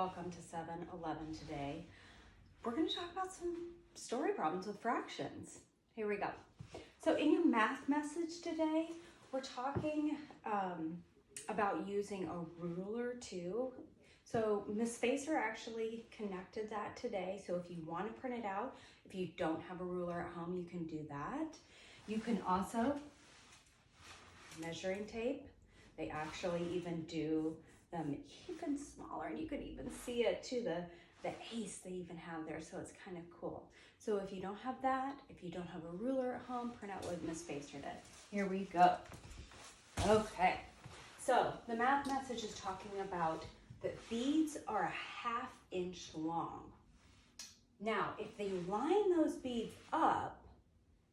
Welcome to 7-Eleven today. We're going to talk about some story problems with fractions. Here we go. So in your math message today, we're talking about using a ruler too. So Miss Spacer actually connected that today. So if you want to print it out, if you don't have a ruler at home, you can do that. You can also, measuring tape, they actually even do them even smaller, and you could even see it too, the ace they even have there, so it's kind of cool. So if you don't have that, if you don't have a ruler at home, print out what Miss Spacer did. Here we go. Okay, so the math message is talking about that beads are a 1/2 inch long. Now, if they line those beads up,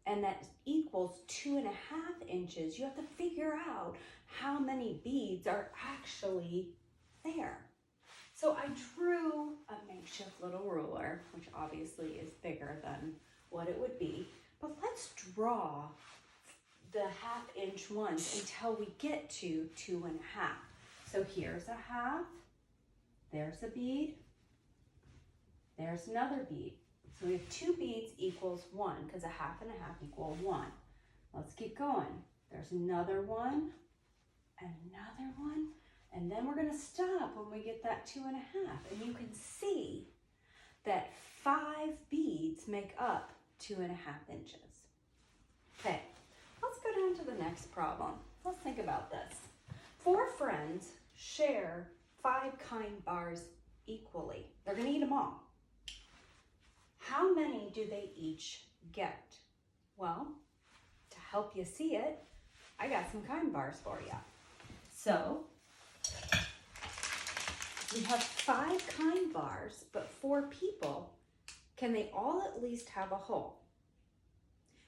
and that equals 2.5 inches, you have to figure out how many beads are actually there. So I drew a makeshift little ruler, which obviously is bigger than what it would be, but let's draw the 1/2 inch ones until we get to 2.5. So here's a 1/2, there's a bead, there's another bead. So we have 2 beads equals 1, because a 1/2 and a 1/2 equal 1. Let's keep going. There's another one, and another one, and then we're going to stop when we get that 2.5. And you can see that 5 beads make up 2.5 inches. Okay, let's go down to the next problem. Let's think about this. 4 friends share 5 kind bars equally. They're going to eat them all. How many do they each get? Well, to help you see it, I got some kind bars for you. So, we have 5 kind bars, but 4 people. Can they all at least have a whole?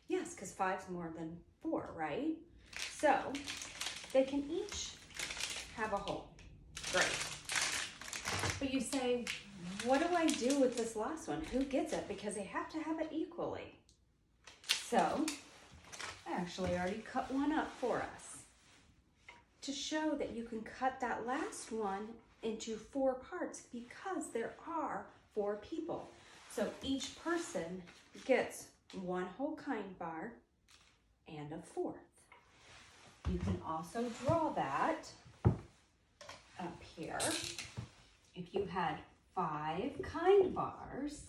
Yes, because 5's more than 4, right? So, they can each have a whole. Great. But you say, what do I do with this last one? Who gets it? Because they have to have it equally. So, I actually already cut one up for us to show that you can cut that last one into 4 parts because there are 4 people. So each person gets 1 whole kind bar and a 4th. You can also draw that up here. If you had 5 kind bars,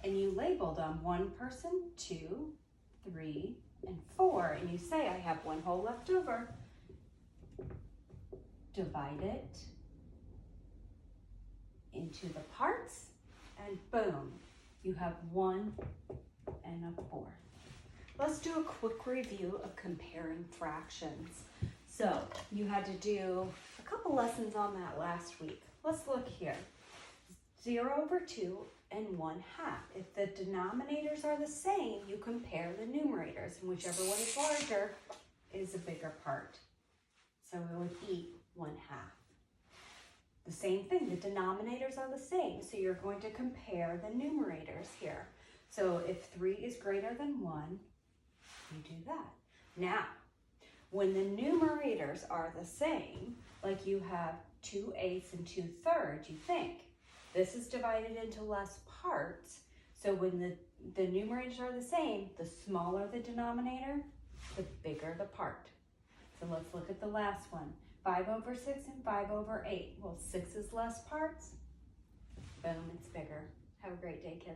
and you labeled them 1 person, 2, 3, and 4, and you say, I have 1 whole left over, divide it into the parts, and boom, you have 1 and a 4th. Let's do a quick review of comparing fractions. So you had to do a couple lessons on that last week. Let's look here. 0/2 and 1/2. If the denominators are the same, you compare the numerators, and whichever one is larger is a bigger part. So it would eat 1/2. The same thing, the denominators are the same, so you're going to compare the numerators here. So if 3 is greater than 1, you do that. Now, when the numerators are the same, like you have 2/8 and 2/3, you think this is divided into less parts. So when the numerators are the same, the smaller the denominator, the bigger the part. So let's look at the last one. 5/6 and 5/8. Well, 6 is less parts. Boom, it's bigger. Have a great day, kids.